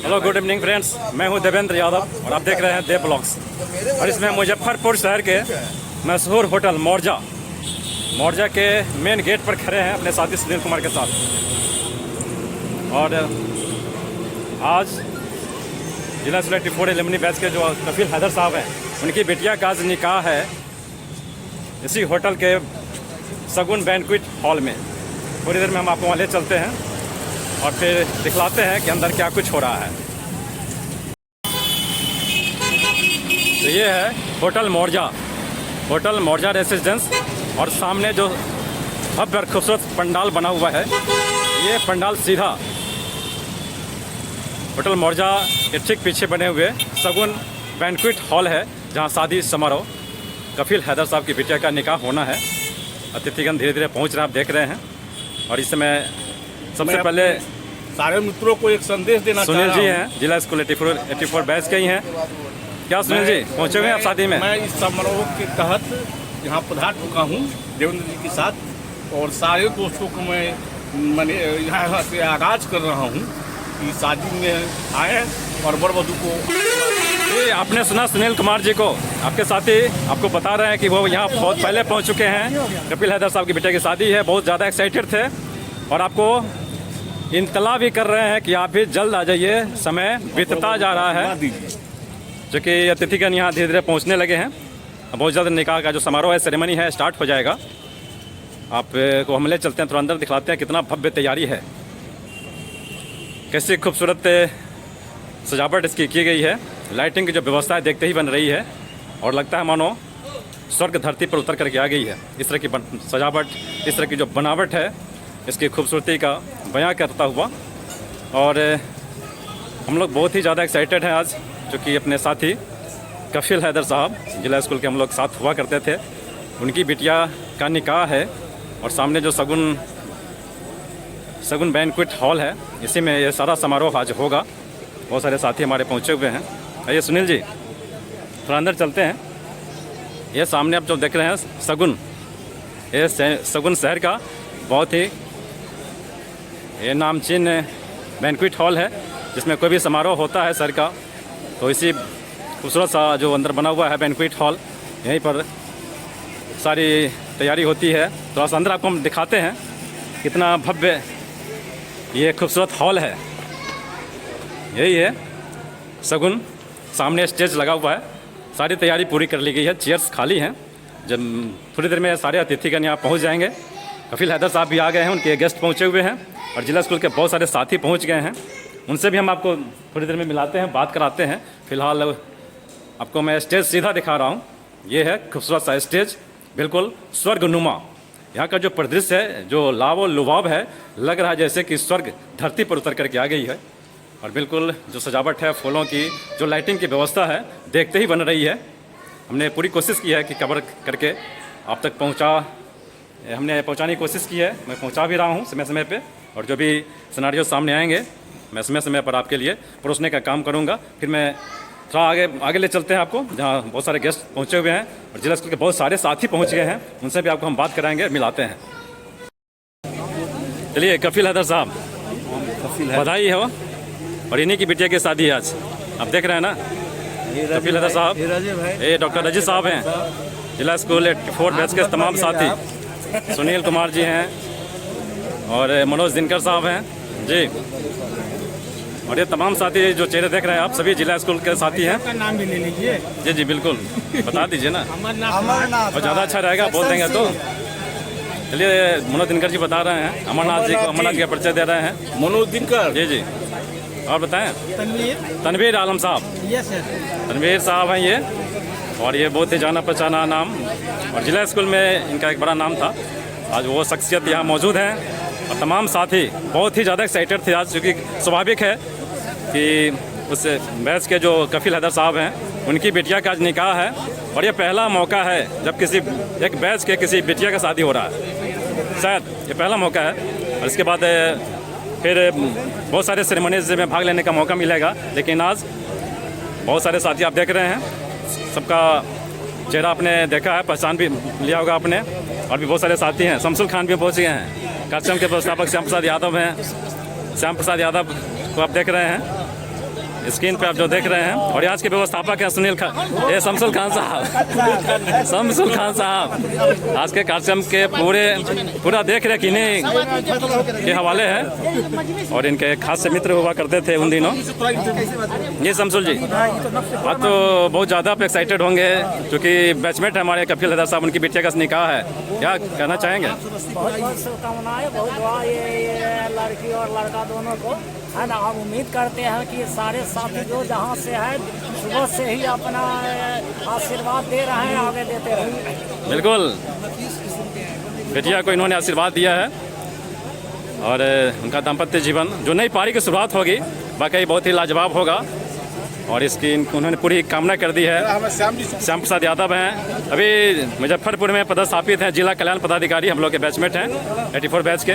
Hello good evening friends, मैं हूं देवेंद्र यादव और आप देख रहे हैं देव ब्लॉग्स। और इसमें मुजफ्फरपुर शहर के मशहूर होटल मौर्जा के मेन गेट पर खड़े हैं अपने साथी सुनील कुमार के साथ। और आज जिला सेलेक्टिव 4 एलुमनी बैच के जो कफील हैदर साहब हैं, उनकी बिटिया का आज निकाह है इसी होटल के सगुन बैंक्वेट हॉल में। थोड़ी देर में हम आपको वहाँ ले चलते हैं और फिर दिखलाते हैं कि अंदर क्या कुछ हो रहा है। तो ये है होटल मौर्जा रेसिडेंस, और सामने जो भव्य और खूबसूरत पंडाल बना हुआ है, ये पंडाल सीधा होटल मौर्जा के ठीक पीछे बने हुए सगुन बैंक्वेट हॉल है, जहां शादी समारोह कफील हैदर साहब की बिटिया का निकाह होना है। अतिथिगण धीरे धीरे पहुंच रहे हैं, आप देख रहे हैं। और इस समय सबसे पहले सारे मित्रों को एक संदेश देना चाह रहा हूं। सुनील जी हैं, जिला स्कूल 84 बैच के ही हैं। क्या सुनील जी पहुंचे हुए हैं आप शादी में? मैं इस समारोह के तहत यहाँ पधार चुका हूँ देवेंद्र जी के साथ, और सारे दोस्तों को मैंने यहाँ से आगाज कर रहा हूँ कि शादी में आए और वर वधू को। ये आपने सुना सुनील कुमार जी को, आपके साथी आपको बता रहे हैं कि वो यहाँ बहुत पहले पहुँच चुके हैं। कपिल हैदर साहब की बेटे की शादी है, बहुत ज़्यादा एक्साइटेड थे और आपको इंतला भी कर रहे हैं कि आप भी जल्द आ जाइए, समय बीतता जा रहा है। जो कि अतिथिगण यहाँ धीरे धीरे पहुँचने लगे हैं। बहुत जल्द निकाह का जो समारोह है, सेरेमनी है, स्टार्ट हो जाएगा। आप को हम ले चलते हैं, थोड़ा अंदर दिखलाते हैं कितना भव्य तैयारी है, कैसी खूबसूरत सजावट इसकी की गई है। लाइटिंग की जो व्यवस्था है देखते ही बन रही है, और लगता है मानो स्वर्ग धरती पर उतर करके आ गई है। इस तरह की सजावट, इस तरह की जो बनावट है, इसकी खूबसूरती का बयां करता हुआ। और हम लोग बहुत ही ज़्यादा एक्साइटेड हैं आज, जो कि अपने साथी कफील हैदर साहब जिला स्कूल के हम लोग साथ हुआ करते थे, उनकी बिटिया का निकाह है। और सामने जो सगुन बैंक्वेट हॉल है, इसी में ये सारा समारोह आज होगा। बहुत सारे साथी हमारे पहुँचे हुए हैं। आइए सुनील जी, थोड़ा अंदर चलते हैं। ये सामने आप जो देख रहे हैं सगुन शहर का बहुत ही ये नामचीन बैंक्वेट हॉल है, जिसमें कोई भी समारोह होता है शहर का, तो इसी खूबसूरत सा जो अंदर बना हुआ है बैंक्वेट हॉल, यहीं पर सारी तैयारी होती है। थोड़ा सा अंदर आपको हम दिखाते हैं कितना भव्य ये खूबसूरत हॉल है। यही है सगुन, सामने स्टेज लगा हुआ है, सारी तैयारी पूरी कर ली गई है, चेयर्स खाली हैं। जब थोड़ी देर में सारे अतिथिगण यहाँ पहुँच जाएंगे। कफील हैदर साहब भी आ गए हैं, उनके गेस्ट पहुँचे हुए हैं, और जिला स्कूल के बहुत सारे साथी पहुँच गए हैं। उनसे भी हम आपको थोड़ी देर में मिलाते हैं, बात कराते हैं। फिलहाल आपको मैं स्टेज सीधा दिखा रहा हूँ। ये है खूबसूरत सा स्टेज, बिल्कुल स्वर्गनुमा। यहाँ का जो परिदृश्य है, जो लाव लुभाव है, लग रहा है जैसे कि स्वर्ग धरती पर उतर करके आ गई है। और बिल्कुल जो सजावट है, फूलों की जो लाइटिंग की व्यवस्था है, देखते ही बन रही है। हमने पूरी कोशिश की है कि कवर करके आप तक हमने पहुंचाने की कोशिश की है। मैं पहुंचा भी रहा हूं समय समय पे, और जो भी सिनेरियो सामने आएंगे मैं समय समय पर आपके लिए परोसने का काम करूंगा। फिर मैं थोड़ा आगे ले चलते हैं आपको, जहां बहुत सारे गेस्ट पहुंचे हुए हैं और जिला स्कूल के बहुत सारे साथी पहुंच गए हैं। उनसे भी आपको हम बात कराएंगे, मिलाते हैं। चलिए, कफील हैदर साहब, बधाई हो। और इन्हीं की बिटिया की शादी है आज, आप देख रहे हैं ना। कफील हैदर साहब, ये डॉक्टर रजी साहब हैं, जिला स्कूल 84 बैच के तमाम साथी। सुनील कुमार जी हैं, और मनोज दिनकर साहब हैं जी। और ये तमाम साथी जो चेहरे देख रहे हैं आप, सभी जिला स्कूल के साथी हैं। आपका नाम भी ले लीजिए। जी जी बिल्कुल, बता दीजिए ना, अमरनाथ। और ज़्यादा अच्छा रहेगा, बोल देंगे तो। चलिए, मनोज दिनकर जी बता रहे हैं, अमरनाथ जी को अमरनाथ का परिचय दे रहे हैं। मनोज दिनकर जी जी, और बताएं। तनवीर आलम साहब, यस सर, तनवीर साहब हैं ये, और ये बहुत ही जाना पहचाना नाम, और जिला स्कूल में इनका एक बड़ा नाम था। आज वो शख्सियत यहाँ मौजूद हैं, और तमाम साथी बहुत ही ज़्यादा एक्साइटेड थे आज, क्योंकि स्वाभाविक है कि उस बैच के जो कफील हैदर साहब हैं, उनकी बिटिया का आज निकाह है। और ये पहला मौका है जब किसी एक बैच के किसी बिटिया का शादी हो रहा है, शायद ये पहला मौका है। और इसके बाद फिर बहुत सारे सेरेमनीज में भाग लेने का मौका मिलेगा, लेकिन आज बहुत सारे साथी आप देख रहे हैं, सबका चेहरा आपने देखा है, पहचान भी लिया होगा आपने। और भी बहुत सारे साथी हैं, शमसुल खान भी पहुँच गए हैं, कार्यक्रम के व्यवस्थापक श्याम प्रसाद यादव हैं। श्याम प्रसाद यादव को आप देख रहे हैं, स्क्रीन पे आप जो देख रहे हैं, और आज के व्यवस्थापक हैं शमसुल खान साहब। शमसुल खान साहब आज के कार्यक्रम के पूरा देख रेख इन्हीं के हवाले है, और इनके खास से मित्र हुआ करते थे उन दिनों। जी शमसुल जी, आज तो बहुत ज़्यादा आप एक्साइटेड होंगे क्योंकि बैचमेट है हमारे कपिल हैदर साहब, उनकी बिटिया का निकाह है, क्या कहना चाहेंगे? बहुत बहुत शुभकामनाएं, बहुत दुआ ये लड़की और लड़का दोनों को है ना। हम उम्मीद करते हैं कि सारे साथी जो जहाँ से है सुबह से ही अपना आशीर्वाद दे रहे हैं, आगे देते रहेंगे। बिल्कुल, बिटिया को इन्होंने आशीर्वाद दिया है और उनका दाम्पत्य जीवन जो नई पारी की शुरुआत होगी वाकई बहुत ही लाजवाब होगा, और इसकी उन्होंने पूरी कामना कर दी है। श्याम प्रसाद यादव हैं, अभी मुजफ्फरपुर में पदस्थापित हैं, जिला कल्याण पदाधिकारी, हम लोग के बैचमेट हैं 84 बैच के।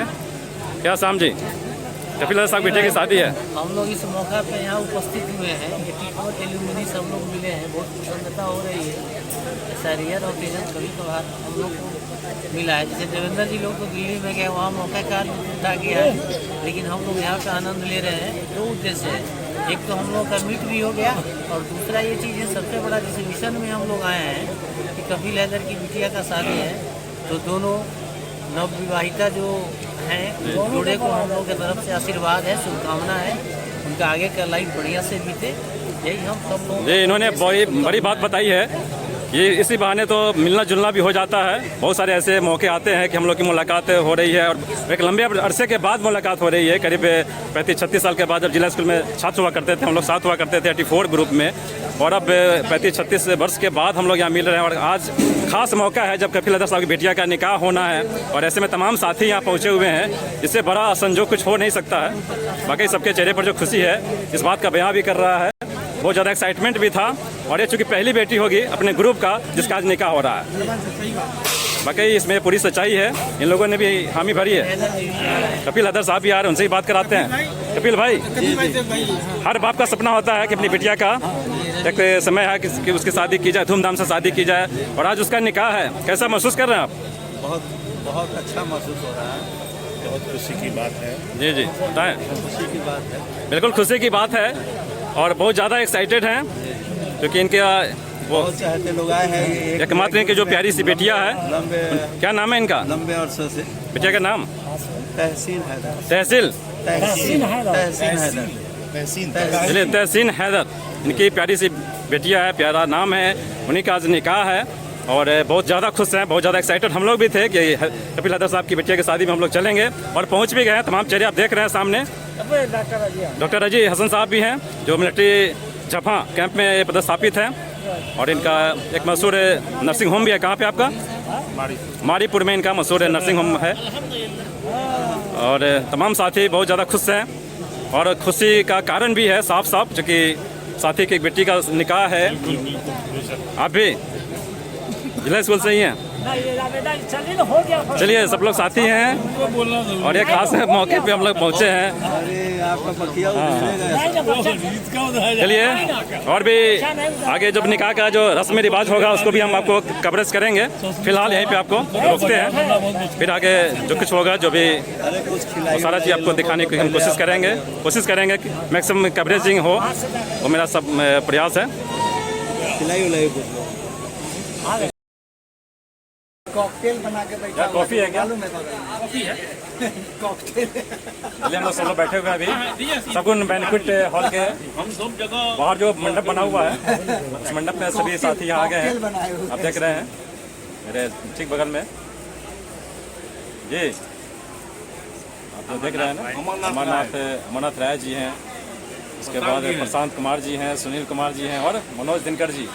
क्या श्याम जी, कपिल हैदर साहब बेटे की शादी है, हम लोग इस मौका पे यहाँ उपस्थित हुए हैं, 84 एल्यूमिनी सब लोग मिले हैं, बहुत प्रसन्नता हो रही है। ऐसा रियर ओकेजन कभी कभार हम लोग को मिला है, जैसे देवेंद्र जी लोग तो दिल्ली में गए, वहाँ मौका का उठा गया है, लेकिन हम लोग यहाँ पे आनंद ले रहे हैं। दो उद्देश्य है, एक तो हम लोग का मीट भी हो गया, और दूसरा ये चीज़ है सबसे बड़ा, जिस मिशन में हम लोग आए हैं कि कपिल हैदर की बिटिया का शादी है, तो दोनों नवविवाहिता जो हैं जोड़े को हम लोग की तरफ से आशीर्वाद है, शुभकामना है, उनका आगे का लाइफ बढ़िया से बीते, यही हम सब लोग। जी इन्होंने बड़ी बात बताई है, ये इसी बहाने तो मिलना जुलना भी हो जाता है। बहुत सारे ऐसे मौके आते हैं कि हम लोग की मुलाकात हो रही है, और एक लंबे अरसे के बाद मुलाकात हो रही है, करीब 35-36 साल के बाद। जब जिला स्कूल में छात्र हुआ करते थे हम लोग, साथ हुआ करते थे 84 ग्रुप में, और अब 35-36 वर्ष के बाद हम लोग यहाँ मिल रहे हैं, और आज खास मौका है जब कपिल हैदर साहब की बिटिया का निकाह होना है, और ऐसे में तमाम साथी यहाँ पहुँचे हुए हैं, इससे बड़ा संजोग कुछ हो नहीं सकता है। बाकी सबके चेहरे पर जो खुशी है इस बात का बयां भी कर रहा है, बहुत ज़्यादा एक्साइटमेंट भी था, और ये चूँकि पहली बेटी होगी अपने ग्रुप का जिसका आज निकाह हो रहा है। बाकी इसमें पूरी सच्चाई है, इन लोगों ने भी हामी भरी है। कपिल हैदर साहब भी आ रहे हैं, उनसे ही बात कराते हैं। कपिल भाई, हर बाप का सपना होता है कि अपनी बिटिया का एक समय है कि उसकी शादी की जाए, धूमधाम से शादी की जाए, और आज उसका निकाह है, कैसा महसूस कर रहे हैं आप? बहुत अच्छा महसूस हो रहा है, बहुत खुशी की बात है। जी जी बताएं। खुशी की बात है, बिल्कुल खुशी की बात है, और बहुत ज़्यादा एक्साइटेड हैं क्योंकि इनके वो बहुत चाहते लोग आए हैं। एकमात्र इनकी जो प्यारी सी बिटिया है, लंबे क्या नाम है इनका? लंबे अरसे से बिटिया का नाम तहसीन हैदर। तहसील तहसीन हैदर। चलिए, तहसीन हैदर इनकी प्यारी सी बिटिया है, प्यारा नाम है, उन्हीं का आज निकाह है, और बहुत ज़्यादा खुश हैं, बहुत ज़्यादा एक्साइटेड हम लोग भी थे कि कपिल हैदर साहब की बिटिया की शादी में हम लोग चलेंगे, और पहुंच भी गए हैं। तमाम चेहरे आप देख रहे हैं सामने। डॉक्टर अजी हसन साहब भी हैं जो मिलिट्री जफा कैंप में पदस्थापित हैं, और इनका एक मशहूर नर्सिंग होम भी है। कहाँ पे आपका? मारीपुर में इनका मशहूर नर्सिंग होम है, और तमाम साथी बहुत ज़्यादा खुश हैं, और खुशी का कारण भी है साफ साफ, चूँकि साथी की बेटी का निकाह है। आप भी जिला स्कूल से ही हैं? चलिए, सब लोग साथी हैं, और एक खास मौके पे हम लोग पहुँचे हैं। अरे आपका बकिया चलिए, और भी आगे जब निकाह का जो रस्म रिवाज होगा उसको भी हम आपको कवरेज करेंगे। फिलहाल यहीं पे आपको रोकते हैं, फिर आगे जो कुछ होगा जो भी वो सारा चीज़ आपको दिखाने की हम कोशिश करेंगे कि मैक्सिमम कवरेजिंग हो, वो मेरा सब प्रयास है। खिलाई कुछ कॉकटेल बना के बैठा, कॉफ़ी है क्या? कॉफी है, कॉकटेल। चलिए, हम लोग सब लोग बैठे हुए हैं अभी शगुन बैंक्वेट हॉल के बाहर जो मंडप बना हुआ है, उस मंडप में सभी साथी यहाँ आ गए हैं, आप देख रहे हैं मेरे ठीक बगल में। जी आप जो देख रहे हैं ना, अमरनाथ राय जी हैं, उसके बाद प्रशांत कुमार जी हैं, सुनील कुमार जी हैं, और मनोज दिनकर जी।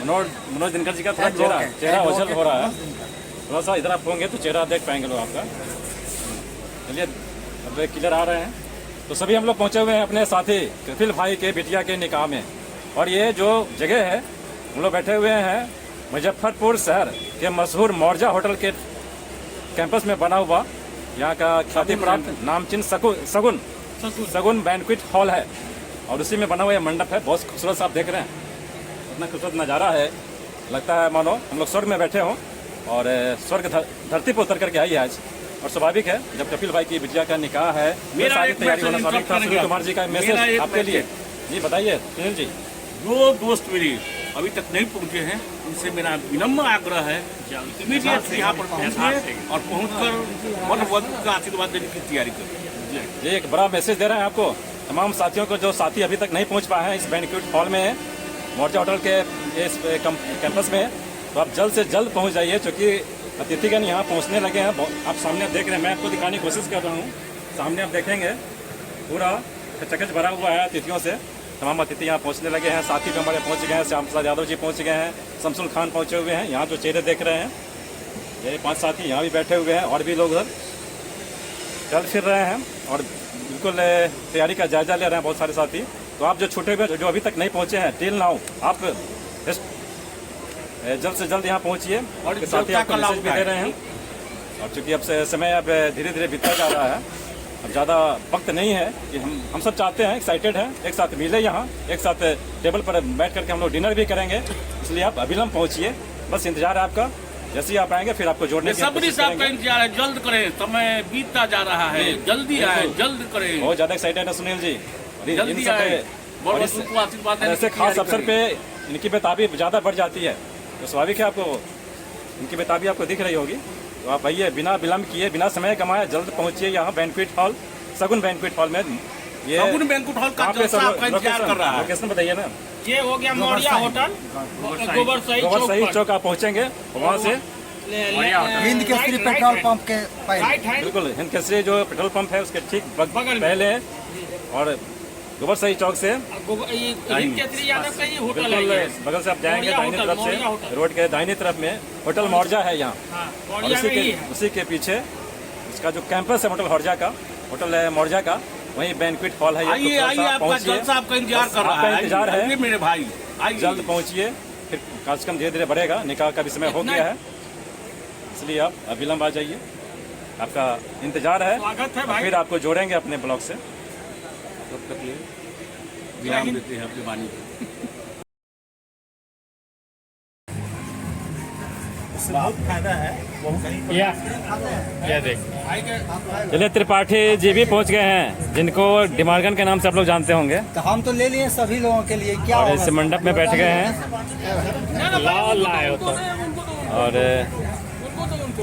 मनोज दिनकर जी का थोड़ा चेहरा ओझल हो रहा है, थोड़ा सा इधर आप होंगे तो चेहरा देख पाएंगे लोग आपका। चलिए, अब क्लियर आ रहे हैं, तो सभी हम लोग पहुँचे हुए हैं अपने साथी कपिल भाई के बिटिया के निकाह में, और ये जो जगह है हम लोग बैठे हुए हैं मुजफ्फरपुर शहर के मशहूर मौर्जा होटल के कैंपस में बना हुआ, यहाँ का ख्याति प्राप्त नामचीन शगुन बैंक्वेट हॉल है, और उसी में बना हुआ यह मंडप है। बहुत खूबसूरत सा आप देख रहे हैं, इतना खूबसूरत नज़ारा है, लगता है मानो हम लोग स्वर्ग में बैठे हों, और स्वर्ग धरती पर उतर करके आई है आज। और स्वाभाविक है, जब कपिल भाई की बिटिया का निकाह है, सारी तैयारी होना स्वाभाविक था। सुनील कुमार जी का मैसेज आपके लिए जी बताइए सुनील जी। जो दोस्त मेरे अभी तक नहीं पहुंचे हैं उनसे मेरा विनम्र आग्रह है इमीडिएट यहाँ पर पहुँचे और पहुँचकर वन वधु का आशीर्वाद देने की तैयारी करें। ये एक बड़ा मैसेज दे रहे हैं आपको तमाम साथियों को, जो साथी अभी तक नहीं पहुंच पाए हैं इस बैंक्वेट हॉल में, मोर्चा होटल के इस कैंपस में, तो आप जल्द से जल्द पहुंच जाइए, क्योंकि अतिथिगण यहाँ पहुंचने लगे हैं। आप सामने देख रहे हैं, मैं आपको दिखाने की कोशिश कर रहा हूँ। सामने आप देखेंगे पूरा चकच भरा हुआ है अतिथियों से। तमाम अतिथि यहाँ पहुँचने लगे हैं, साथी भी हमारे पहुँच गए हैं, श्याम प्रसाद यादव जी पहुँच गए हैं, शमसुल खान पहुँचे हुए हैं। यहाँ जो चेहरे देख रहे हैं ये 5 साथी यहाँ भी बैठे हुए हैं, और भी लोग उधर चल फिर रहे हैं और बिल्कुल तैयारी का जायजा ले रहे हैं बहुत सारे साथी। तो आप जो छूटे हुए जो अभी तक नहीं पहुँचे हैं टिल नाउ, आप जल्द से जल्द यहाँ पहुँचिए। और साथी आपको मैसेज भी दे रहे हैं। और चूँकि अब समय अब धीरे धीरे बीतता जा रहा है, अब ज़्यादा वक्त नहीं है कि हम सब चाहते हैं, एक्साइटेड हैं, एक साथ मिले यहाँ, एक साथ टेबल पर बैठ करके हम लोग डिनर भी करेंगे। इसलिए आप अविलंब पहुँचिए, बस इंतजार है आपका। जैसे ही आप आएंगे फिर आपको जोड़ने की सबरी साहब का इंतजार है, जल्द करें, समय बीतता जा रहा है, जल्दी आए, जल्द करें। बहुत ज़्यादा एक्साइटेड है सुनील जी। जल्दी आए, ऐसे खास अवसर पे इनकी बेताबी ज़्यादा बढ़ जाती है, तो स्वाभाविक है आपको इनकी बेताबी आपको दिख रही होगी। तो आप आइए, बिना विलम्ब किए, बिना समय कमाए जल्द पहुंचिए यहाँ बैंक्वेट हॉल, सगुन बैंक्वेट हॉल में। ये सगुन बैंक्वेट हॉल का जलसा आपका इंतजार कर रहा है। लोकेशन बताइए ना। ये हो गया मौर्या होटल, गोबर सही चौक आप पहुँचेंगे, वहाँ से हिंद केसरी पेट्रोल पंप के पहले, बिल्कुल हिंद केसरी जो पेट्रोल पंप है उसके ठीक पहले, और गोबर सही चौक से यादव का ये होटल बिल्कुल है। बगल से आप जाएंगे दाहिनी तरफ से, रोड के दाहिनी तरफ में होटल मौर्जा है यहाँ। और उसी के पीछे इसका जो कैंपस है होटल मौर्जा का, होटल मौर्जा का, वहीं बैंक्वेट हॉल है। आइए आइए, आपका जलसा आपका इंतजार कर रहा है। इंतजार है मेरे भाई, जल्द पहुँचिए, फिर कार्यक्रम धीरे धीरे बढ़ेगा। निकाह का भी समय हो गया है, इसलिए आप अविलंब आ जाइए, आपका इंतजार है। स्वागत है भाई। फिर आपको जोड़ेंगे अपने ब्लॉग से। तब तक ये विराम देते हैं अपनी वाणी को। बहुत फायदा है, चलिए, त्रिपाठी जी भी पहुंच गए हैं, जिनको डिमार्गन के नाम से आप लोग जानते होंगे, तो हम तो ले लिए सभी लोगों के लिए। क्या और इस मंडप में बैठ गए हैं। और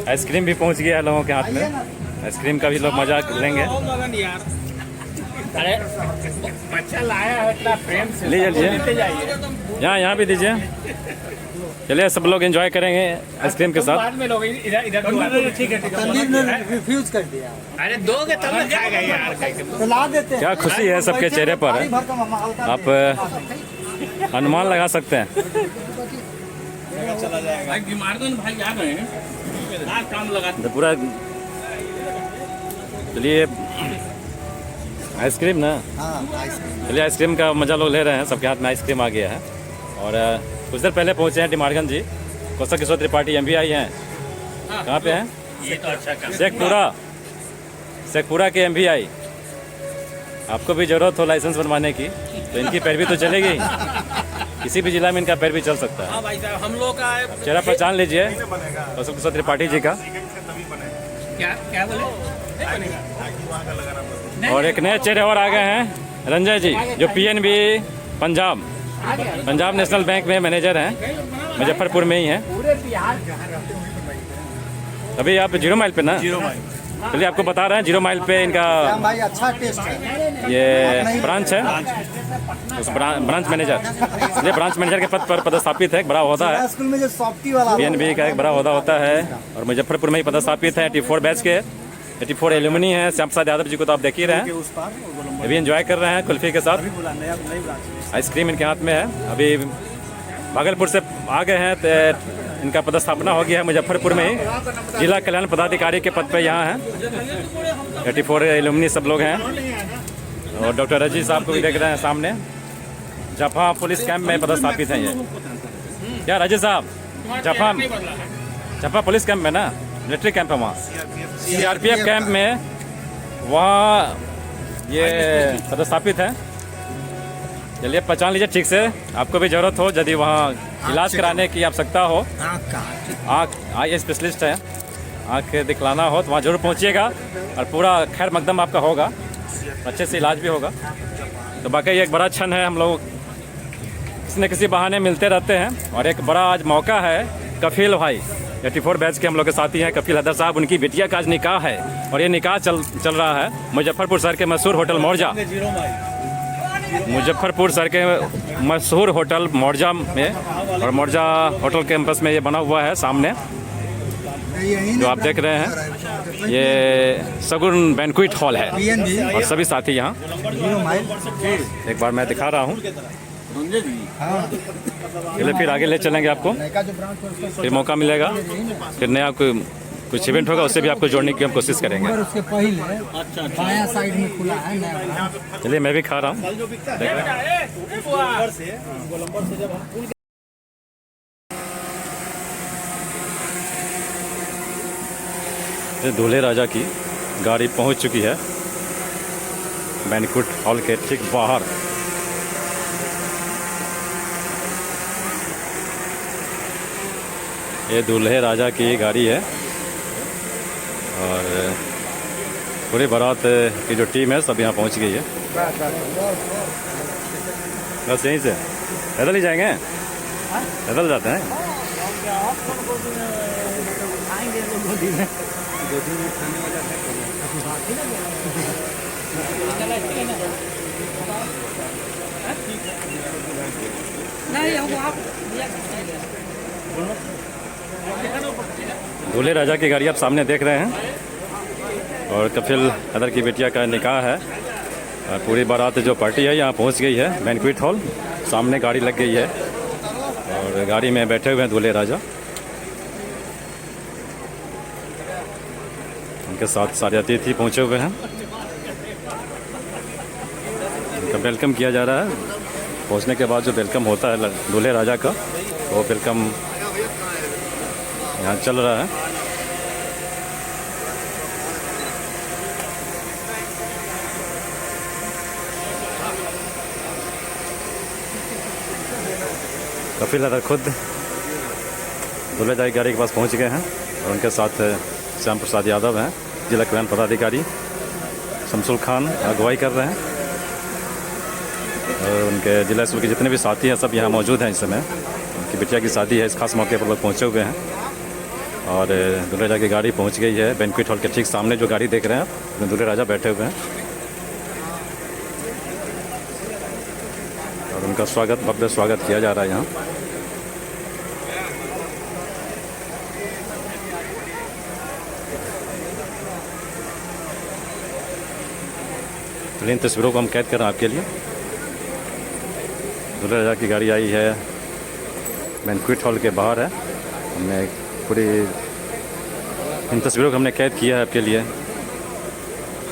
आइसक्रीम भी पहुंच गया है लोगों के हाथ में, आइसक्रीम का भी लोग मजा लेंगे। अरे बच्चा लाया है इतना प्रेम से, लीजिए यहाँ भी दीजिए। चलिए, सब लोग एंजॉय करेंगे आइसक्रीम के साथ। बाद में लोग इधर ठीक है। तंदीर ने रिफ्यूज कर दिया। अरे दोगे तब ना खाएगा यार, तो ला देते हैं। क्या खुशी है सबके चेहरे पर, पानी भर का माहौल का आप अनुमान लगा सकते हैं। भाई डिमार्गन भाई आ गए हैं, काम लगा। तो पूरा चलिए आइसक्रीम ना, हाँ, आइसक्रीम। चलिए आइसक्रीम का मजा लोग ले रहे हैं, सबके हाथ में आइसक्रीम आ गया है। और कुछ देर पहले पहुंचे हैं डिमार्गन जी, कौशल किशोर त्रिपाठी MBI हैं। कहाँ पे हैं? शेखपुरा के MBI। आपको भी जरूरत हो लाइसेंस बनवाने की तो इनकी पैरवी तो चलेगी, किसी भी जिला में इनका पैरवी चल सकता है। भाई साहब हम लोग का चेहरा पहचान लीजिए कौशल किशोर त्रिपाठी जी का। क्या बोले? और एक नए चेहरे और आ गए हैं, रंजय जी, जो PNB पंजाब नेशनल बैंक में मैनेजर हैं, मुजफ्फरपुर में ही हैं। अभी आप 0 माइल पे ना? 0 माइल। चलिए, आपको बता रहे हैं 0 माइल पे इनका भाई अच्छा टेस्ट है। ये ब्रांच है, उस ब्रांच मैनेजर, ये ब्रांच मैनेजर के पद पर पदस्थापित है। एक बड़ा ओहदा है, स्कूल में जो सॉफ्टी वाला PNB का एक बड़ा ओहदा होता है, और मुजफ्फरपुर में ही पदस्थापित है। 84 बैच के 84 एल्यूमिनी हैं। श्याम प्रसाद यादव जी को तो आप देख ही रहे हैं, अभी एंजॉय कर रहे हैं कुल्फी के साथ, आइसक्रीम इनके हाथ में है। अभी भागलपुर से आ गए हैं, तो इनका पदस्थापना हो गया है मुजफ्फरपुर में ही, जिला कल्याण पदाधिकारी के पद पे यहाँ हैं। 84 एल्यूमिनी सब लोग हैं। और डॉक्टर रजी साहब को भी देख रहे हैं सामने, जफा पुलिस कैंप में पदस्थापित हैं ये। क्या रजी साहब, जफा पुलिस कैंप में ना, मिलिट्री कैंप है वहाँ, CRPF कैंप में, वहाँ ये पदस्थापित है। चलिए, पहचान लीजिए ठीक से, आपको भी ज़रूरत हो, यदि वहाँ इलाज कराने की आवश्यकता हो, आँख आई स्पेशलिस्ट है, आँख दिखलाना हो तो वहाँ जरूर पहुँचिएगा, और पूरा खैर मकदम आपका होगा। अच्छे से इलाज भी होगा। तो बाकी एक बड़ा क्षण है, हम लोग किसी न किसी बहाने मिलते रहते हैं और एक बड़ा आज मौका है। कफील भाई 84 बैच के हम लोग के साथी हैं, कफील हैदर साहब, उनकी बिटिया का आज निकाह है और ये निकाह चल रहा है मुजफ्फरपुर शहर के मशहूर होटल मौर्जा, मुजफ्फरपुर शहर के मशहूर होटल मौर्जा में। और मौर्जा होटल कैंपस में ये बना हुआ है सामने जो आप देख रहे हैं, ये सगुन बैंक्वेट हॉल है और सभी साथी यहाँ। एक बार मैं दिखा रहा हूँ, चलिए फिर आगे ले चलेंगे आपको, फिर मौका मिलेगा, फिर नया कुछ इवेंट होगा उससे भी आपको जोड़ने की हम कोशिश करेंगे। उसके पहले बायां साइड में खुला है नया। चलिए मैं भी खा रहा हूँ, देख रहे हैं। ये दूल्हे राजा की गाड़ी पहुंच चुकी है बैंक्वेट हॉल के ठीक बाहर। ये दूल्हे राजा की गाड़ी है और पूरी बारात की जो टीम है सब यहाँ पहुँच गई है। बस यहीं से पैदल ही जाएंगे, पैदल जाते हैं। दूल्हे राजा की गाड़ी आप सामने देख रहे हैं और कफील हैदर की बिटिया का निकाह है और पूरी बारात जो पार्टी है यहाँ पहुँच गई है बैंक्वेट हॉल। सामने गाड़ी लग गई है और गाड़ी में बैठे हुए हैं दूल्हे राजा, उनके साथ सारे अतिथि पहुँचे हुए हैं। उनका वेलकम किया जा रहा है। पहुँचने के बाद जो वेलकम होता है दूल्हे राजा का, वो वेलकम यहाँ चल रहा है। कफील हैदर खुद दूल्हे राजा की गाड़ी के पास पहुँच गए हैं और उनके साथ श्याम प्रसाद यादव हैं, जिला कल्याण पदाधिकारी। शमसुल खान अगुवाई कर रहे हैं और उनके जिला स्कूल के जितने भी साथी हैं सब यहाँ मौजूद हैं। इस समय उनकी बिटिया की शादी है, इस खास मौके पर लोग पहुँचे हुए हैं और दूल्हे राजा की गाड़ी पहुँच गई है बैंक्वेट हॉल के ठीक सामने। जो गाड़ी देख रहे हैं आप, दूल्हे राजा बैठे हुए हैं और उनका स्वागत, भव्य स्वागत किया जा रहा है यहाँ। इन तस्वीरों को हम कैद कर रहे हैं आपके लिए। दूल्हे राजा की गाड़ी आई है बैंक्वेट हॉल के बाहर है। हमने पूरी इन तस्वीरों को हमने कैद किया है आपके लिए।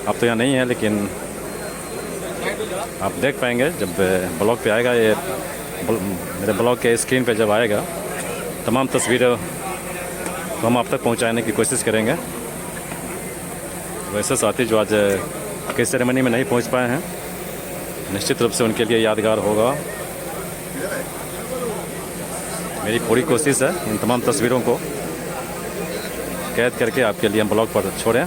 आप तो यहाँ नहीं है लेकिन आप देख पाएंगे जब ब्लॉग पे आएगा, ये मेरे ब्लॉग के स्क्रीन पे जब आएगा तमाम तस्वीरें तो हम आप तक पहुँचाने की कोशिश करेंगे। वैसे साथी जो आज के सेरेमनी में नहीं पहुंच पाए हैं, निश्चित रूप से उनके लिए यादगार होगा। मेरी पूरी कोशिश है इन तमाम तस्वीरों को कैद करके आपके लिए हम ब्लॉग पर छोड़ें।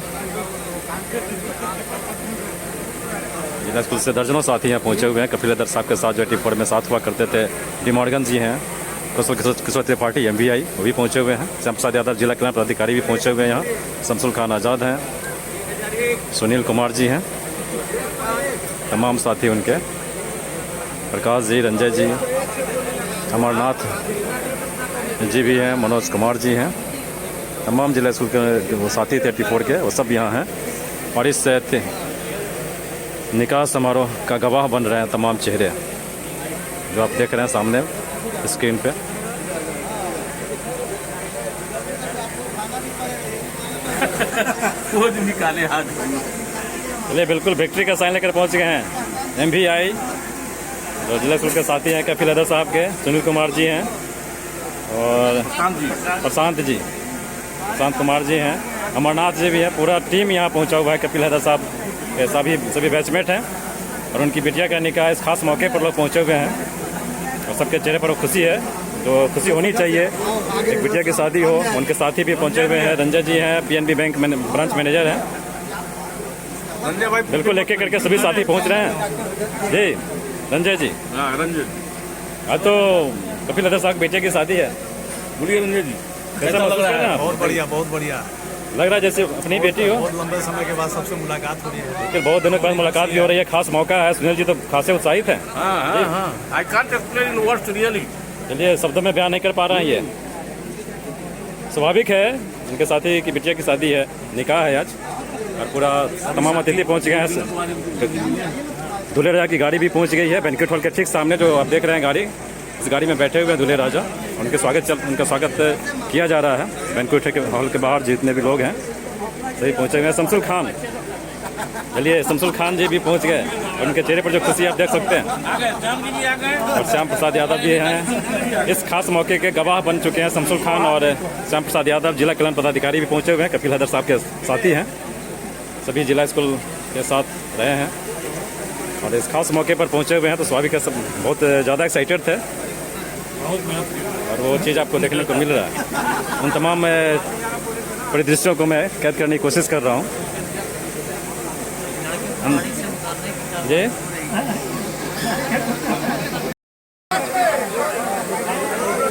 जिला स्कूल से दर्जनों साथी यहाँ पहुँचे हुए हैं। कफील हैदर साहब के साथ जो 84 में साथ हुआ करते थे डी मॉर्गन जी हैं, किशोर त्रिपाठी MVI वो भी पहुँचे हुए हैं। श्याम प्रसाद यादव जिला कल्याण पदाधिकारी भी पहुँचे हुए हैं यहाँ। शमसुल खान आज़ाद हैं, सुनील कुमार जी हैं, तमाम साथी उनके, प्रकाश जी, रंजय जी, अमरनाथ जी भी हैं, मनोज कुमार जी हैं, तमाम जिला स्कूल के वो साथी थे 84 के, वो सब यहाँ हैं और इस निकाह समारोह का गवाह बन रहे हैं तमाम चेहरे जो आप देख रहे हैं सामने स्क्रीन पे। वो निकाले हाथ। चलिए बिल्कुल विक्ट्री का साइन लेकर पहुंच गए हैं MVI जो जिला स्कूल के साथी हैं कफील हैदर साहब के, सुनील कुमार जी हैं और प्रशांत कुमार जी हैं, अमरनाथ जी भी हैं। पूरा टीम यहाँ पहुँचा हुआ है। कफील हैदर साहब के सभी बैचमेट हैं और उनकी बिटिया का निकाह इस खास मौके पर लोग पहुँचे हुए हैं और सबके चेहरे पर खुशी है, जो खुशी होनी चाहिए। एक बिटिया की शादी हो, उनके साथी भी पहुँचे हुए हैं। रंजय जी हैं, PNB बैंक ब्रांच मैनेजर हैं संजय भाई बिल्कुल एक एक करके सभी साथी पहुंच रहे हैं जी। रंजय जी, हाँ रंजन, आज तो कपिल अदर साहब के बेटे की शादी है, बोलिए रंजन जी। कैसा महसूस कर रहे हैं आप? बहुत बढ़िया लग रहा है जैसे अपनी बेटी हो। बहुत लंबे समय के बाद सबसे मुलाकात हो रही है। फिर बहुत दिनों के बाद मुलाकात भी हो रही है, खास मौका है। सुनील जी तो खासे उत्साहित हैं। हाँ, I can't explain in words really. चलिए शब्दों में बयान नहीं कर पा रहे हैं, ये स्वाभाविक है। उनके साथी की बिटिया की शादी है, निकाह है आज, और पूरा तमाम अतिथि पहुंच गए हैं। दूल्हे राजा की गाड़ी भी पहुंच गई है बैंक्वेट हॉल के ठीक सामने, जो आप देख रहे हैं गाड़ी। इस गाड़ी में बैठे हुए हैं दूल्हे राजा। उनका स्वागत किया जा रहा है बैंक्वेट हॉल के बाहर। जितने भी लोग हैं सभी पहुंचे हुए हैं। शमसुल खान, चलिए शमसुल खान जी भी पहुंच गए, और उनके चेहरे पर जो खुशी आप देख सकते हैं। और श्याम प्रसाद यादव भी हैं, इस खास मौके के गवाह बन चुके हैं। शमसुल खान और श्याम प्रसाद यादव जिला कल्याण पदाधिकारी भी पहुंचे हुए हैं, कपिल हैदर साहब के साथी हैं। सभी जिला स्कूल के साथ रहे हैं और इस खास मौके पर पहुंचे हुए हैं, तो स्वाभाविक है सब बहुत ज़्यादा एक्साइटेड थे, और वो चीज़ आपको देखने को मिल रहा है। उन तमाम परिदृश्यों को मैं कैद करने की कोशिश कर रहा हूँ जी।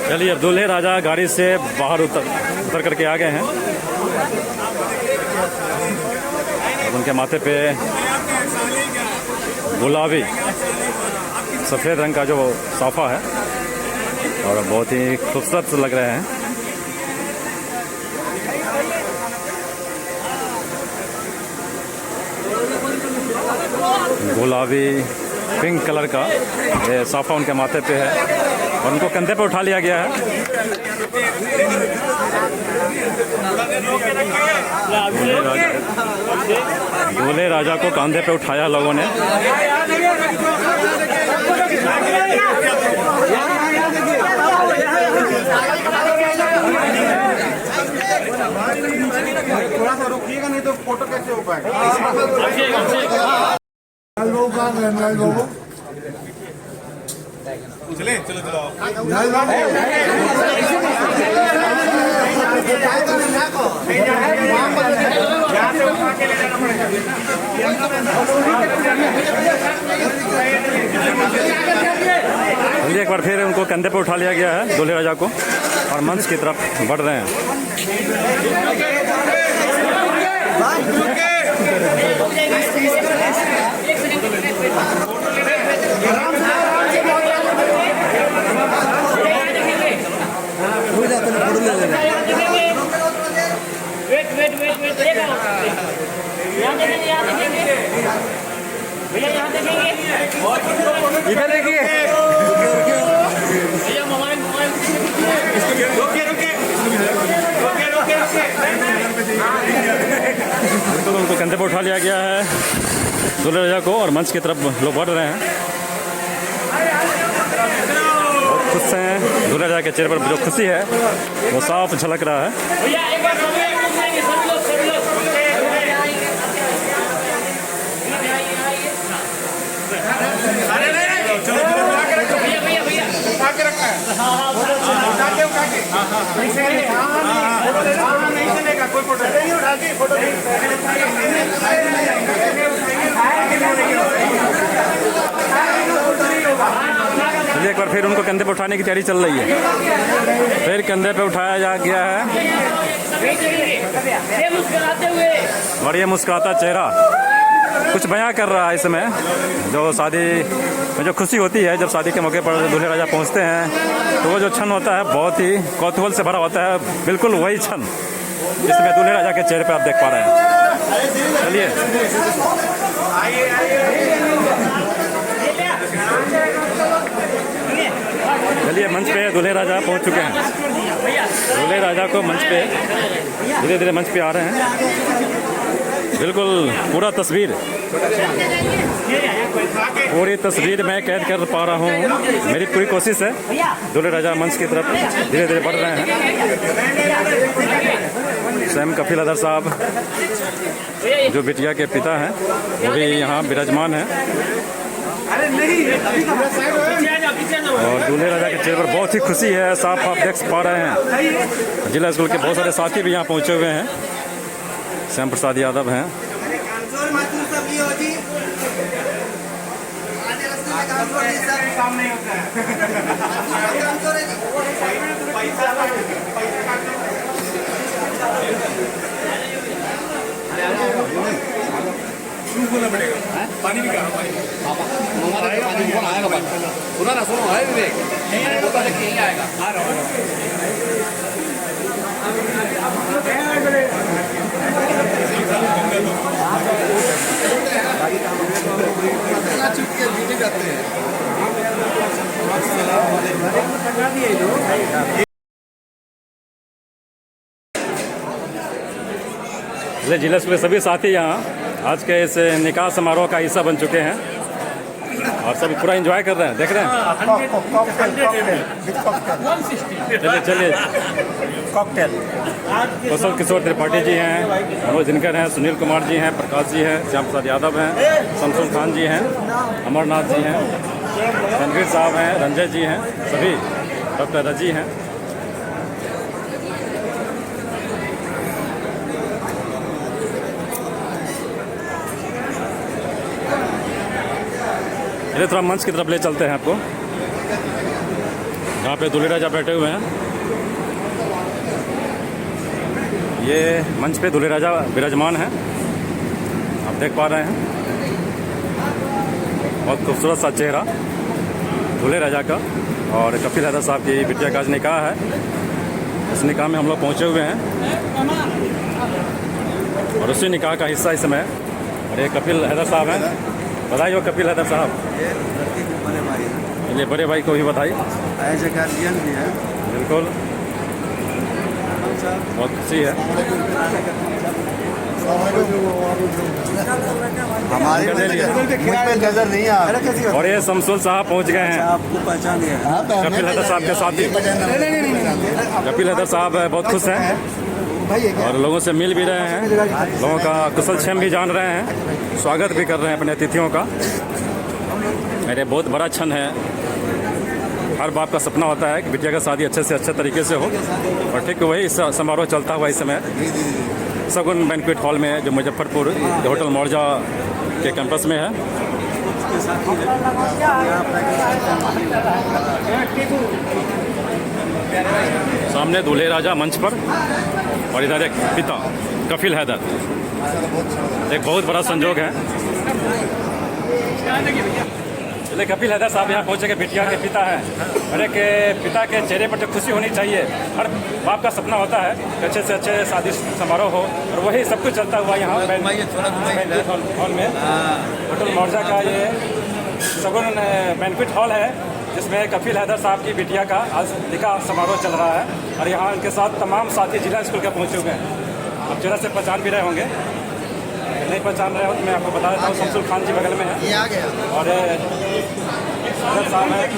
चलिए अब दूल्हे राजा गाड़ी से बाहर उतर करके आ गए हैं। अब उनके माथे पे गुलाबी सफ़ेद रंग का जो साफा है, और बहुत ही खूबसूरत लग रहे हैं। गुलाबी पिंक कलर का ये साफा उनके माथे पे है, और उनको कंधे पे उठा लिया गया है। दूल्हे राजा को कंधे पे उठाया लोगों ने। थोड़ा सा रुकिएगा, नहीं तो फोटो कैसे हो पाएगा। चले चलो चलो चलिए एक बार फिर उनको कंधे पर उठा लिया गया है दूल्हे राजा को, और मंच की तरफ बढ़ रहे हैं। इधर देखिए, बिल्कुल उनको कंधे पर उठा लिया गया है दूल्हे राजा को, और मंच की तरफ लोग बढ़ रहे हैं। बहुत खुश हैं, दूल्हे राजा के चेहरे पर जो खुशी है वो साफ झलक रहा है। चलिए एक बार फिर उनको कंधे पे उठाने की तैयारी चल रही है। फिर कंधे पे उठाया जा गया है, और ये मुस्कुराता चेहरा कुछ बयां कर रहा है इस समय। जो शादी में जो खुशी होती है, जब शादी के मौके पर दूल्हे राजा पहुंचते हैं, तो वो जो क्षण होता है बहुत ही कौतूहल से भरा होता है। बिल्कुल वही क्षण जिसमें दूल्हे राजा के चेहरे पर आप देख पा रहे हैं। चलिए चलिए मंच पे दूल्हे राजा पहुंच चुके हैं। दूल्हे राजा को मंच पे धीरे धीरे मंच पे आ रहे हैं। बिल्कुल पूरी तस्वीर मैं कैद कर पा रहा हूँ। मेरी पूरी कोशिश है। दूल्हे राजा मंच की तरफ धीरे धीरे बढ़ रहे हैं। स्वयं कपिल हैदर साहब जो बिटिया के पिता हैं, वो भी यहाँ विराजमान हैं, और दूल्हे राजा के चेहरे पर बहुत ही खुशी है, साफ आप देख पा रहे हैं। जिला स्कूल के बहुत सारे साथी भी यहाँ पहुँचे हुए हैं। श्याम प्रसाद यादव हैं, इसलिए जिला स्कूल के सभी साथी यहाँ आज के इस निकाह समारोह का हिस्सा बन चुके हैं और सभी पूरा एंजॉय कर रहे हैं, देख रहे हैं। चलिए चलिए, कॉकटेल कौशल किशोर त्रिपाठी जी हैं, मनोज दिनकर हैं, सुनील कुमार जी हैं, प्रकाश जी हैं, श्याम प्रसाद यादव हैं, शमशुल खान जी हैं, अमरनाथ जी हैं, रणवीर साहब हैं, रंजय जी हैं, सभी डॉक्टर रजी हैं। चलिए थोड़ा मंच की तरफ ले चलते हैं आपको, जहाँ पे दूल्हे राजा बैठे हुए हैं। ये मंच पे दूल्हे राजा विराजमान हैं, आप देख पा रहे हैं। बहुत खूबसूरत सा चेहरा दूल्हे राजा का। और कपिल हैदर साहब की बिटिया का आज निकाह है। इस निकाह में हम लोग पहुँचे हुए हैं और उसी निकाह का हिस्सा इस समय। और ये कपिल हैदर साहब हैं, बधाई हो कपिल हैदर साहब। ये लड़की के बड़े भाई हैं, चलिए बड़े भाई को भी बधाई। एज ए गार्जियन भी है। बिल्कुल, बहुत खुशी है। हमारी मुझ पे नजर नहीं आ रहा। और ये शमशुल साहब पहुंच गए हैं, आपको पहचान लिया कपिल हैदर साहब के साथ ही। कपिल हैदर साहब बहुत खुश हैं और लोगों से मिल भी रहे हैं, लोगों का कुशल क्षेम भी जान रहे हैं, स्वागत भी कर रहे हैं अपने अतिथियों का। मेरे बहुत बड़ा क्षण है, हर बाप का सपना होता है कि बिटिया का शादी अच्छे से अच्छे तरीके से हो। और ठीक वही समारोह चलता हुआ इस समय सगुन बैंक्वेट हॉल में, जो मुजफ्फरपुर होटल मौर्जा के कैंपस में है। सामने दूल्हे राजा मंच पर और इधर एक पिता कपिल हैदर। एक बहुत बड़ा संजोग है। चलिए, कपिल हैदर साहब यहाँ पहुँचे के बिटिया के पिता हैं। हर एक पिता के चेहरे पर जो खुशी होनी चाहिए, हर बाप का सपना होता है कि अच्छे से अच्छे शादी समारोह हो। और वही सब कुछ चलता हुआ यहाँ हॉल में, होटल मौर्जा का ये सगुन बैंक्वेट हॉल है, जिसमें कपिल हैदर साहब की बिटिया का आज निकाह समारोह चल रहा है। और यहाँ उनके साथ तमाम साथी जिला स्कूल के पहुँचे हुए हैं। आप जरा से पहचान भी रहे होंगे, नहीं पहचान रहे हो तो मैं आपको बता देता हूँ, शमशुल खान जी बगल में है और हैदर साहब हैं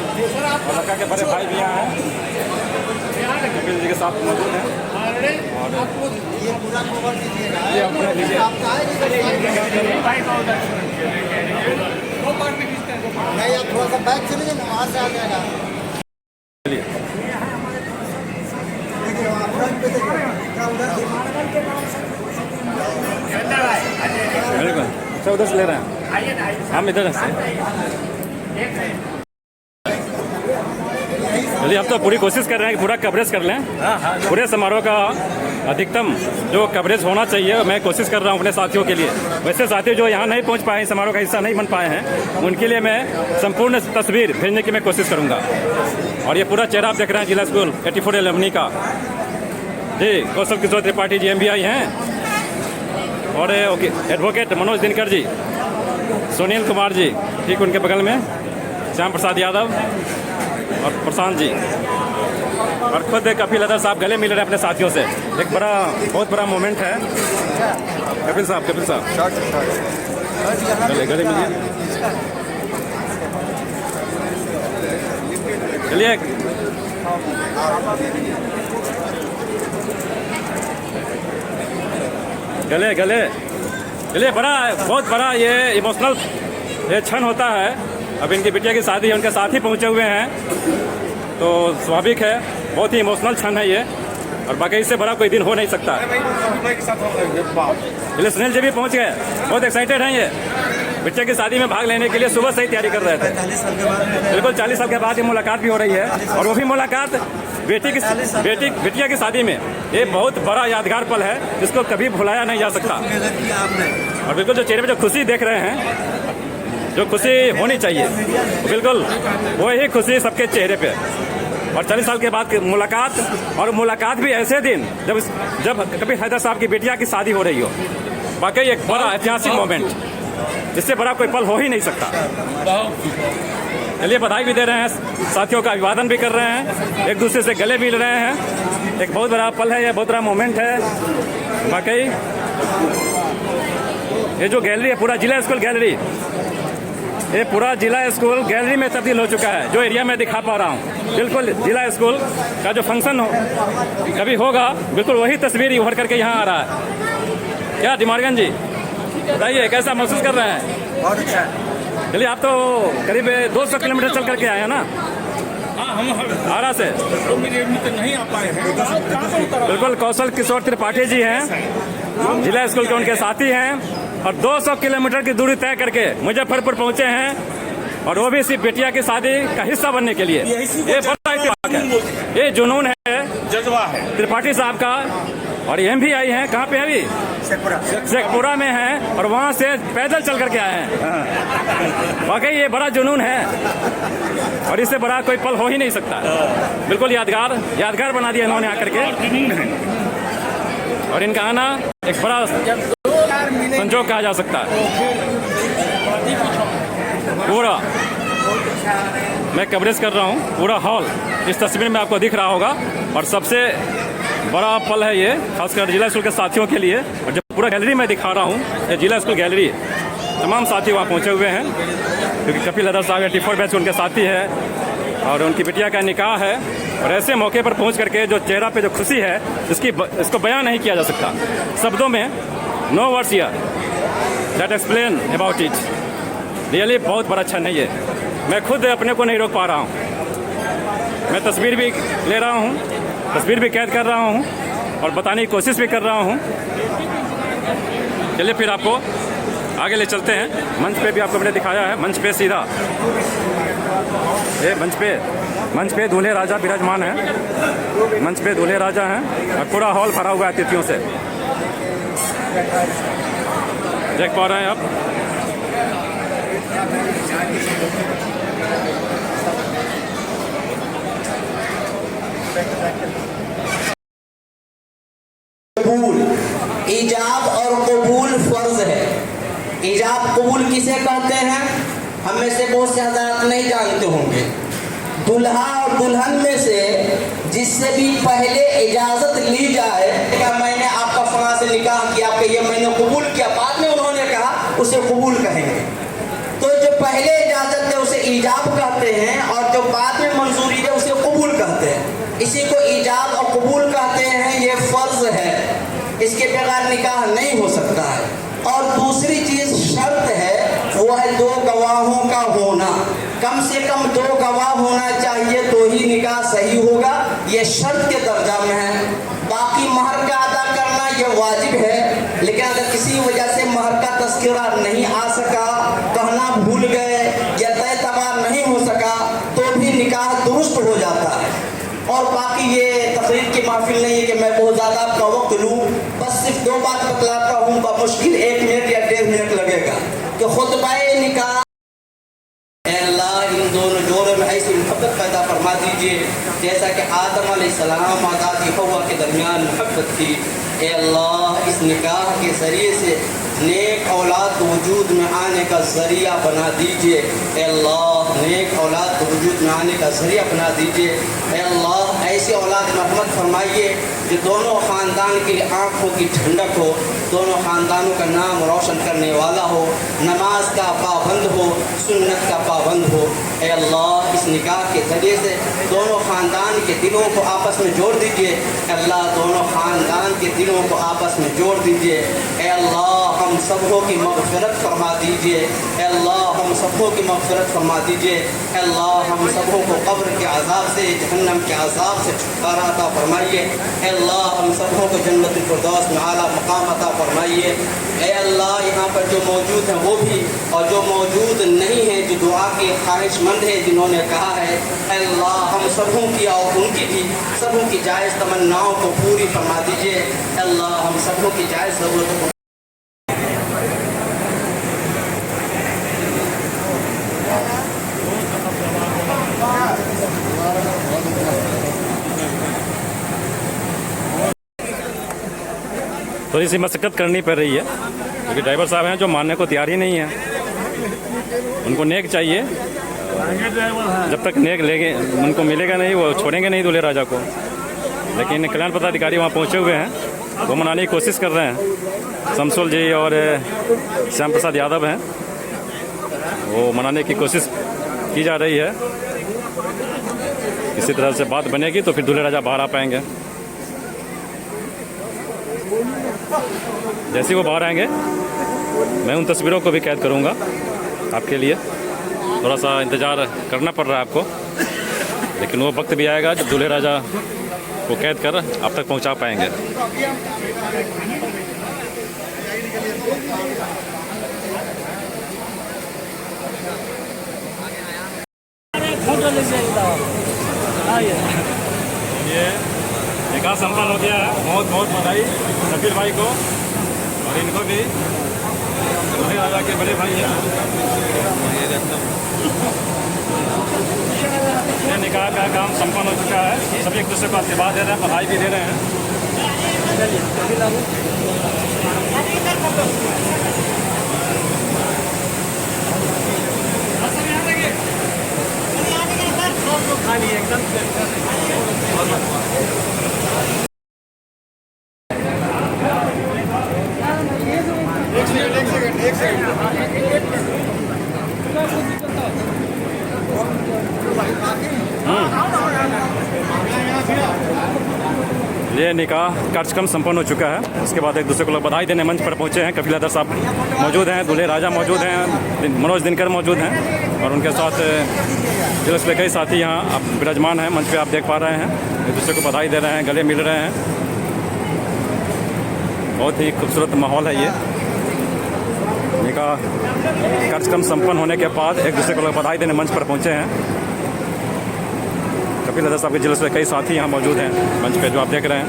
और लड़का के बड़े भाई भी यहाँ हैं, कपिल जी के साथ मौजूद हैं। और ये अपने लीजिए, थोड़ा सा बैक चले जाए, वहाँ से आ जाएगा। चलिए बिल्कुल, अच्छा उधर से ले रहे हैं, हम इधर से। चलिए, हम तो पूरी कोशिश कर रहे हैं कि पूरा कवरेज कर लें, पूरे समारोह का अधिकतम जो कवरेज होना चाहिए, मैं कोशिश कर रहा हूं अपने साथियों के लिए। वैसे साथी जो यहाँ नहीं पहुँच पाए, समारोह का हिस्सा नहीं बन पाए हैं, उनके लिए मैं संपूर्ण तस्वीर भेजने की मैं कोशिश करूँगा। और ये पूरा चेहरा आप देख रहे हैं जिला स्कूल 84 एलुमनी का जी। कौशल किशोर त्रिपाठी जी MBI हैं और एडवोकेट मनोज दिनकर जी, सुनील कुमार जी ठीक उनके बगल में, श्याम प्रसाद यादव और प्रशांत जी, और खुद कपिल हैदर साहब गले मिल रहे हैं अपने साथियों से। एक बहुत बड़ा मोमेंट है। कपिल साहब गले मिलिए। चलिए, गले चलिए। बहुत बड़ा ये इमोशनल ये क्षण होता है। अब इनकी बिटिया की शादी है, उनके साथ ही पहुँचे हुए हैं, तो स्वाभाविक है, बहुत ही इमोशनल क्षण है ये। और बाकी इससे बड़ा कोई दिन हो नहीं सकता। चलिए, सुनील जी भी पहुँच गए, बहुत एक्साइटेड हैं ये। बिटिया की शादी में भाग लेने के लिए सुबह से ही तैयारी कर रहे थे। 40 साल के बाद बिल्कुल 40 साल के बाद ये मुलाकात भी हो रही है, और वो भी मुलाकात बिटिया की शादी में। ये बहुत बड़ा यादगार पल है जिसको कभी भुलाया नहीं जा सकता। किया आपने। और बिल्कुल जो चेहरे पे जो खुशी देख रहे हैं, जो खुशी होनी चाहिए, बिल्कुल वही खुशी सबके चेहरे पे। और 40 साल के बाद की मुलाकात, और मुलाकात भी ऐसे दिन जब कभी हैदर साहब की बिटिया की शादी हो रही हो। वाकई एक बड़ा ऐतिहासिक मोमेंट, इससे बड़ा कोई पल हो ही नहीं सकता। चलिए बधाई भी दे रहे हैं, साथियों का अभिवादन भी कर रहे हैं, एक दूसरे से गले मिल रहे हैं। एक बहुत बड़ा पल है, ये बहुत बड़ा मोमेंट है वाकई। ये जो गैलरी है, पूरा जिला स्कूल गैलरी, ये पूरा जिला स्कूल गैलरी में तब्दील हो चुका है, जो एरिया में दिखा पा रहा हूँ। बिल्कुल जिला स्कूल का जो फंक्शन कभी होगा, बिल्कुल वही तस्वीर उभर करके यहाँ आ रहा है। क्या डिमार्गन जी बताइए, कैसा महसूस कर रहे हैं? बहुत अच्छा है। चलिए, आप तो करीब 200 किलोमीटर चल करके आए हैं ना, हाँ, हम आरा से। तो मेरे मित्र नहीं आ पाए हैं। बिल्कुल कौशल किशोर त्रिपाठी जी हैं, जिला स्कूल के उनके साथी हैं, और 200 किलोमीटर की दूरी तय करके मुजफ्फरपुर पहुंचे हैं, और वो भी सिर्फ बेटिया की शादी का हिस्सा बनने के लिए। ये बड़ा इत्तेफाक है, ये जुनून है, जज्बा है। त्रिपाठी साहब का। और ये भी आई हैं, कहाँ पे अभी शेखपुरा में हैं, और वहाँ से पैदल चल करके आए हैं। वाकई ये बड़ा जुनून है, और इससे बड़ा कोई पल हो ही नहीं सकता। बिल्कुल यादगार बना दिया इन्होंने आकर के, और इनका आना एक बड़ा संजोग कहा जा सकता है। पूरा मैं कवरेज कर रहा हूँ, पूरा हॉल इस तस्वीर में आपको दिख रहा होगा, और सबसे बड़ा पल है ये, खासकर जिला स्कूल के साथियों के लिए। और जब पूरा गैलरी में दिखा रहा हूँ, ये जिला स्कूल गैलरी, तमाम साथी वहाँ पहुँचे हुए हैं, क्योंकि कपिल हैदर साहब टिफर बैच उनके साथी है, और उनकी बिटिया का निकाह है। और ऐसे मौके पर पहुँच करके जो चेहरा पे जो खुशी है, इसको बयां नहीं किया जा सकता शब्दों में। No words here that explain about it. Really बहुत बड़ा अच्छा नहीं है, मैं खुद अपने को नहीं रोक पा रहा हूँ। मैं तस्वीर भी ले रहा हूँ, तस्वीर भी कैद कर रहा हूँ, और बताने की कोशिश भी कर रहा हूँ। चलिए फिर आपको आगे ले चलते हैं। मंच पे भी आपको मैंने दिखाया है, मंच पे सीधा ये मंच पे दूल्हे राजा विराजमान हैं, मंच पे दूल्हे राजा हैं, और पूरा हॉल भरा हुआ है अतिथियों से, देख पा रहे हैं आप। कबूल, ईजाब और कबूल फर्ज है। ईजाब कबूल किसे कहते हैं, हम में से बहुत से हज़रात नहीं जानते होंगे। दुल्हा और दुल्हन में से जिससे भी पहले इजाज़त ली जाए, क्या मैंने आपका फलां से निकाह किया, आपका ये मैंने कबूल किया, बाद में उन्होंने कहा, उसे कबूल कहेंगे। तो जो पहले इजाज़त दे उसे ईजाब कहते हैं, और जो बाद में मंजूरी दे उसे कबूल कहते हैं। इसी को ईजाब और कबूल कहते हैं, ये फ़र्ज है, इसके बगैर निकाह नहीं हो सकता है। और दूसरी चीज़ शर्त है, वो है 2 गवाहों का होना, कम से कम 2 गवाह होना चाहिए, तो ही निकाह सही होगा, ये शर्त के दर्जा में है। बाकी महर का अदा करना ये वाजिब है, लेकिन अगर किसी वजह से महर का तस्करा नहीं आ सका, कहना भूल गए, या तय तबार नहीं हो सका, तो भी निकाह दुरुस्त हो जाता है। और बाकी ये तकरीर की महफिल नहीं है कि मैं बहुत ज़्यादा आपका वक्त लूँ, बस सिर्फ 2 बात बतलाता हूँ, मुश्किल 1 मिनट या 1.5 मिनट लगेगा कि खुतबाए निकाह, अल्लाह इन दोनों जोड़ों में ऐसी मोहब्बत पैदा फरमा दीजिए जैसा कि आदम अलैहिस्सलाम आदम की हव्वा के दरमियान मोहब्बत थी। ए अल्लाह, इस निकाह के ज़रिए से नेक औलाद को वजूद में आने का ज़रिया बना दीजिए। ए अल्लाह, नेक औलाद को वजूद में आने का ज़रिया बना दीजिए। ए अल्लाह, ऐसी औलाद रहमत फरमाइए जो दोनों ख़ानदान के लिए आँखों की ठंडक हो, दोनों ख़ानदानों का नाम रोशन करने वाला हो, नमाज का पाबंद हो, सुन्नत का पाबंद हो। ए अल्लाह, इस निकाह के ज़रिए से दोनों ख़ानदान के दिलों को आपस में जोड़ दीजिए। अल्लाह, दोनों ख़ानदान के दिलों को आपस में जोड़ दीजिए। ए अल्लाह, हम हम सबको की मग़फ़िरत फरमा दीजिए। अल्लाह हम सबको की मग़फ़िरत फरमा दीजिए। अल्लाह हम सबको को कब्र के अज़ाब से, जहन्नम के अज़ाब से छुटकारा अता फरमाइए। अल्लाह हम सबको को जन्नतुल फ़िरदौस में आला मकाम अता फरमाइए। ऐ अल्लाह यहाँ पर जो मौजूद हैं वो भी, और जो मौजूद नहीं हैं, जो दुआ के ख्वाहिशमंद हैं, जिन्होंने कहा है, अल्लाह हम सबों की और उनकी भी सबों की जायज़ तमन्नाओं को पूरी फरमा दीजिए। अल्लाह हम सबों की जायज़ ज़रूरतों को थोड़ी सी मशक्क़त करनी पड़ रही है, क्योंकि ड्राइवर साहब हैं जो मानने को तैयार ही नहीं है। उनको नेक चाहिए, जब तक नेक लेंगे उनको मिलेगा नहीं, वो छोड़ेंगे नहीं दूल्हे राजा को। लेकिन कल्याण पदाधिकारी वहाँ पहुँचे हुए हैं, वो मनाने की कोशिश कर रहे हैं। शमसुल जी और श्याम प्रसाद यादव हैं, वो मनाने की कोशिश की जा रही है। किसी तरह से बात बनेगी तो फिर दूल्हे राजा बाहर आ पाएंगे। जैसे ही वो बाहर आएंगे मैं उन तस्वीरों को भी कैद करूंगा आपके लिए। थोड़ा सा इंतज़ार करना पड़ रहा है आपको, लेकिन वो वक्त भी आएगा जब दूल्हे राजा को कैद कर आप तक पहुंचा पाएंगे। ये निकाह संपन्न हो गया है। बहुत बहुत बधाई कपिल भाई को, और इनको भी दूल्हे राजा के बड़े भाई हैं। ये निकाह का काम संपन्न हो चुका है। सभी एक दूसरे को आशीर्वाद दे रहे हैं, बधाई भी दे रहे हैं। ये निकाह कार्यक्रम संपन्न हो चुका है। उसके बाद एक दूसरे को लोग बधाई देने मंच पर पहुंचे हैं। कपिल साहब मौजूद हैं, दूल्हे राजा मौजूद हैं, मनोज दिनकर मौजूद हैं, और उनके साथ जुलूस में कई साथी यहाँ आप विराजमान हैं। मंच पे आप देख पा रहे हैं, एक दूसरे को बधाई दे रहे हैं, गले मिल रहे हैं। बहुत ही खूबसूरत माहौल है ये। निकाह कार्यक्रम संपन्न होने के बाद एक दूसरे को लोग बधाई देने मंच पर पहुँचे हैं। कपिल साहब के जुलूस में कई साथी यहाँ मौजूद हैं मंच पे, जो आप देख रहे हैं।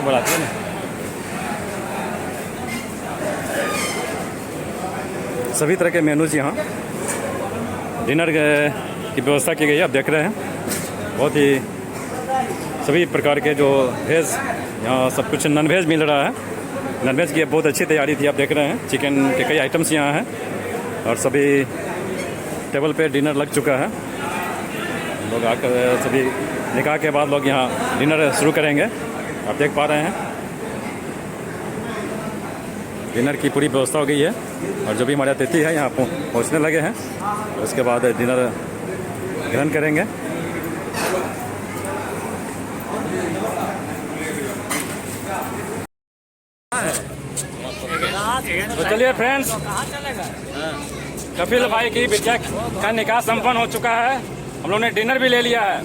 बढ़ाते हैं ना, सभी तरह के मेनूज यहाँ डिनर की व्यवस्था की गई है। आप देख रहे हैं बहुत ही सभी प्रकार के जो वेज, यहाँ सब कुछ नॉन वेज मिल रहा है। नॉन वेज की बहुत अच्छी तैयारी थी, आप देख रहे हैं। चिकन के कई आइटम्स यहाँ हैं, और सभी टेबल पे डिनर लग चुका है। लोग आकर सभी निकाह के बाद लोग यहाँ डिनर शुरू करेंगे, आप देख पा रहे हैं। डिनर की पूरी व्यवस्था हो गई है, और जो भी हमारे अतिथि हैं यहाँ पहुँचने लगे हैं। उसके बाद डिनर ग्रहण करेंगे। तो चलिए फ्रेंड्स, कपिल भाई की बिटिया का निकाह संपन्न हो चुका है। हम लोग ने डिनर भी ले लिया है।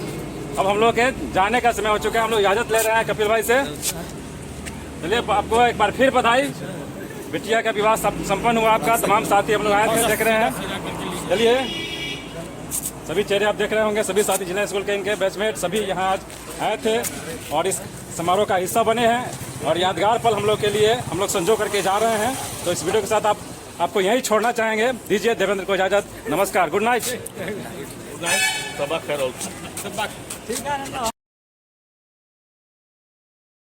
अब हम लोग के जाने का समय हो चुका है। हम लोग इजाज़त ले रहे हैं कपिल भाई से। चलिए आपको एक बार फिर बधाई, बिटिया का विवाह संपन्न हुआ आपका। तमाम साथी हम लोग आए थे, देख रहे हैं। चलिए सभी चेहरे आप देख रहे होंगे, सभी साथी जिला स्कूल के इनके बैचमेट सभी यहाँ आज आए थे और इस समारोह का हिस्सा बने हैं। और यादगार पल हम लोग के लिए हम लोग संजो करके जा रहे हैं। तो इस वीडियो के साथ आपको यहीं छोड़ना चाहेंगे। दीजिए देवेंद्र को इजाज़त। नमस्कार, गुड नाइट। सबक खैर।